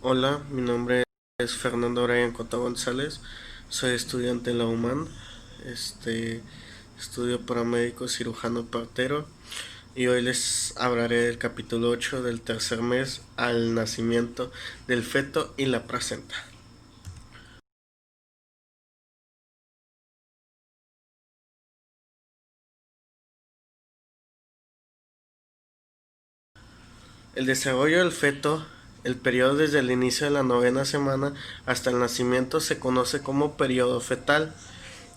Hola, mi nombre es Fernando Brian Cota González, soy estudiante en la UMAN, este, estudio paramédico cirujano partero y hoy les hablaré del capítulo 8 del tercer mes al nacimiento del feto y la placenta. El desarrollo del feto, el periodo desde el inicio de la novena semana hasta el nacimiento se conoce como periodo fetal.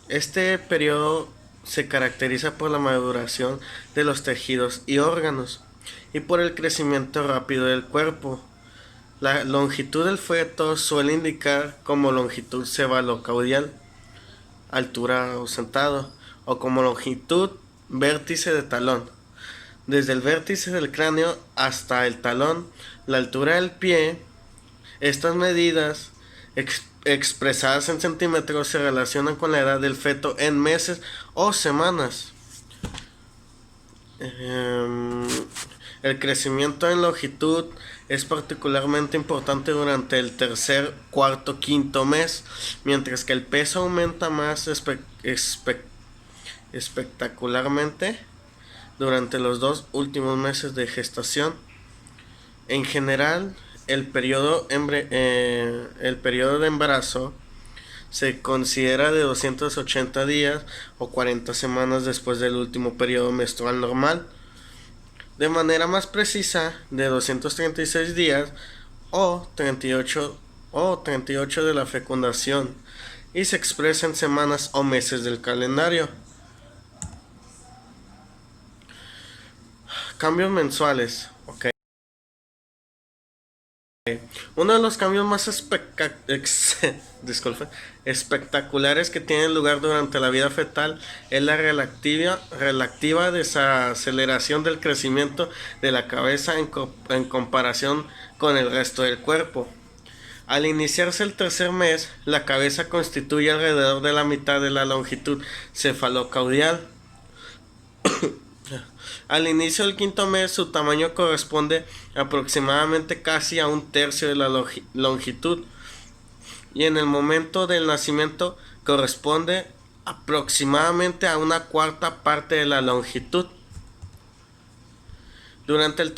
Este periodo se caracteriza por la maduración de los tejidos y órganos y por el crecimiento rápido del cuerpo. La longitud del feto suele indicar como longitud cefalocaudal, altura o sentado, o como longitud vértice de talón. Desde el vértice del cráneo hasta el talón, la altura del pie. Estas medidas expresadas en centímetros se relacionan con la edad del feto en meses o semanas. El crecimiento en longitud es particularmente importante durante el tercer, cuarto, quinto mes, mientras que el peso aumenta más espectacularmente durante los dos últimos meses de gestación. En general, el periodo de embarazo se considera de 280 días o 40 semanas después del último periodo menstrual normal. De manera más precisa, de 236 días o 38 de la fecundación, y se expresa en semanas o meses del calendario. Cambios mensuales. Ok. Uno de los cambios más espectaculares que tienen lugar durante la vida fetal es la relativa desaceleración del crecimiento de la cabeza en comparación con el resto del cuerpo. Al iniciarse el tercer mes, la cabeza constituye alrededor de la mitad de la longitud cefalocaudal. Al inicio del quinto mes, su tamaño corresponde aproximadamente casi a un tercio de la longitud, y en el momento del nacimiento corresponde aproximadamente a una cuarta parte de la longitud. Durante el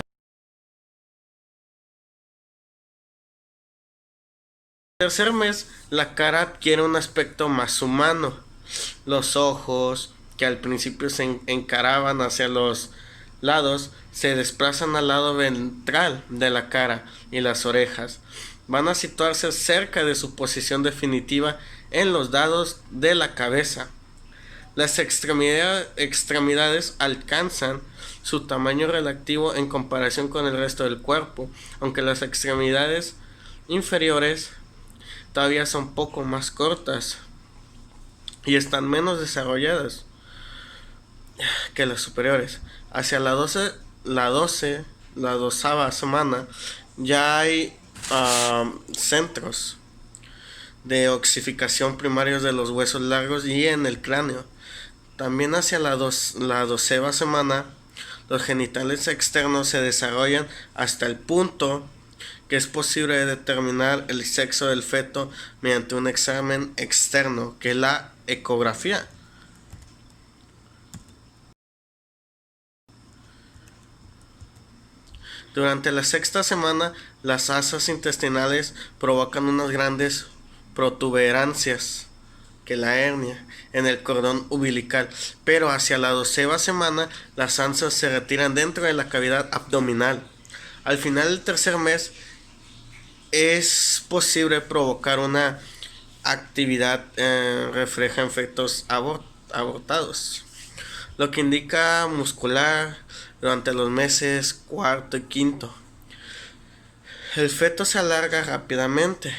tercer mes, la cara adquiere un aspecto más humano. Los ojos, que al principio se encaraban hacia los lados, se desplazan al lado ventral de la cara, y las orejas van a situarse cerca de su posición definitiva en los lados de la cabeza. Las extremidades alcanzan su tamaño relativo en comparación con el resto del cuerpo, aunque las extremidades inferiores todavía son poco más cortas y están menos desarrolladas que las superiores. Hacia la 12ª semana, ya hay centros de ossificación primarios de los huesos largos y en el cráneo. También hacia la 12ª semana, los genitales externos se desarrollan hasta el punto que es posible determinar el sexo del feto mediante un examen externo, que es la ecografía. Durante la sexta semana, las asas intestinales provocan unas grandes protuberancias, que la hernia, en el cordón umbilical, pero hacia la 12ª semana las ansias se retiran dentro de la cavidad abdominal. Al final del tercer mes es posible provocar una actividad refleja en fetos abortados, lo que indica muscular durante los meses cuarto y quinto. El feto se alarga rápidamente.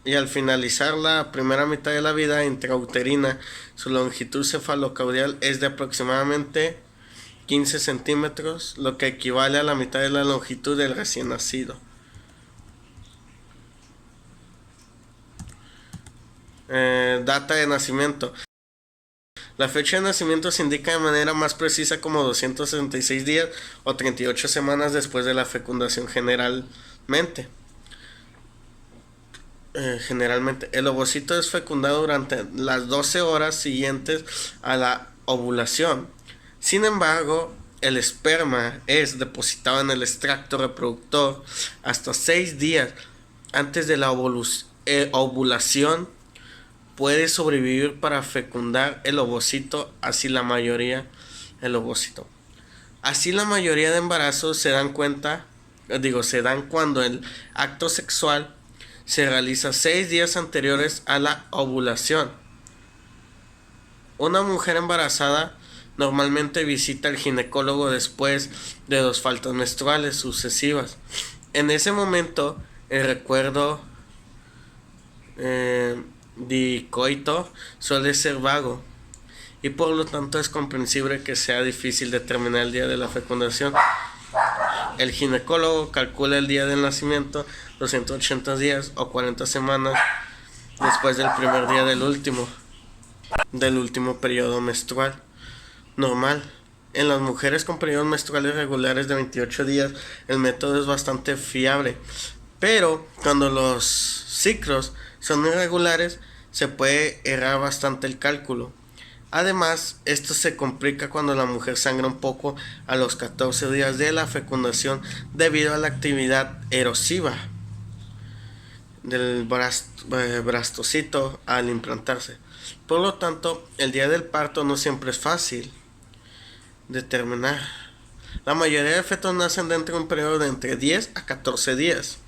Y al finalizar la primera mitad de la vida intrauterina, su longitud cefalocaudal es de aproximadamente 15 centímetros, lo que equivale a la mitad de la longitud del recién nacido. Data de nacimiento. La fecha de nacimiento se indica de manera más precisa como 266 días o 38 semanas después de la fecundación generalmente. Generalmente el ovocito es fecundado durante las 12 horas siguientes a la ovulación. Sin embargo, el esperma es depositado en el extracto reproductor hasta 6 días antes de la ovulación. Puede sobrevivir para fecundar el ovocito, así la mayoría de embarazos se dan cuando el acto sexual se realiza 6 días anteriores a la ovulación. Una mujer embarazada normalmente visita al ginecólogo después de 2 faltas menstruales sucesivas. En ese momento, el recuerdo dicoito suele ser vago y por lo tanto es comprensible que sea difícil determinar el día de la fecundación. El ginecólogo calcula el día del nacimiento 280 días o 40 semanas después del primer día del último periodo menstrual normal. En las mujeres con periodos menstruales regulares de 28 días el método es bastante fiable, pero cuando los ciclos son irregulares se puede errar bastante el cálculo. Además, esto se complica cuando la mujer sangra un poco a los 14 días de la fecundación debido a la actividad erosiva del blastocito al implantarse. Por lo tanto, el día del parto no siempre es fácil determinar. La mayoría de fetos nacen dentro de un periodo de entre 10 a 14 días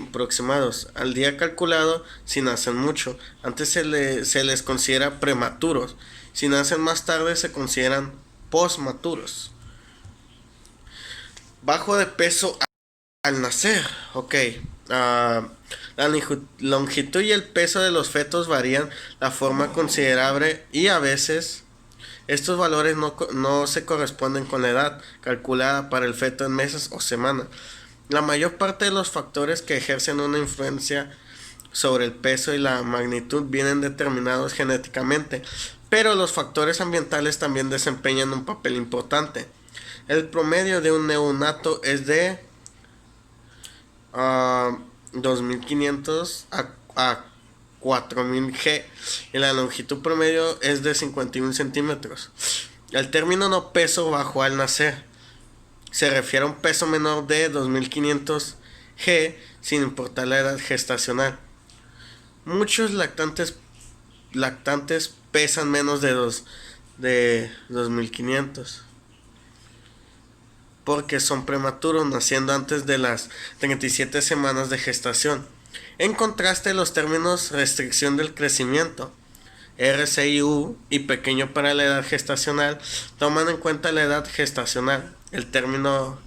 aproximados al día calculado. Si nacen mucho antes se les considera prematuros. Si nacen más tarde se consideran postmaturos. Bajo de peso al nacer. La longitud y el peso de los fetos varían de forma considerable y a veces estos valores no se corresponden con la edad calculada para el feto en meses o semanas. La mayor parte de los factores que ejercen una influencia sobre el peso y la magnitud vienen determinados genéticamente, pero los factores ambientales también desempeñan un papel importante. El promedio de un neonato es de 2500 a 4000 G y la longitud promedio es de 51 centímetros. El término no peso bajo al nacer se refiere a un peso menor de 2500 G sin importar la edad gestacional. Muchos lactantes pesan menos de 2500 porque son prematuros, naciendo antes de las 37 semanas de gestación. En contraste, los términos restricción del crecimiento, RCIU, y pequeño para la edad gestacional toman en cuenta la edad gestacional. El término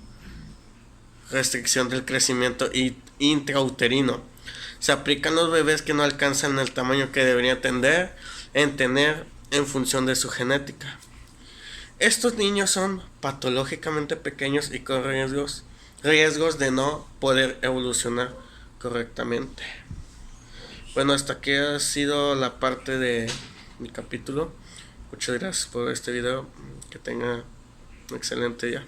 restricción del crecimiento intrauterino se aplica a los bebés que no alcanzan el tamaño que deberían tener en función de su genética. Estos niños son patológicamente pequeños y con riesgos de no poder evolucionar correctamente. Bueno, hasta aquí ha sido la parte de mi capítulo. Muchas gracias por este video. Que tenga un excelente día.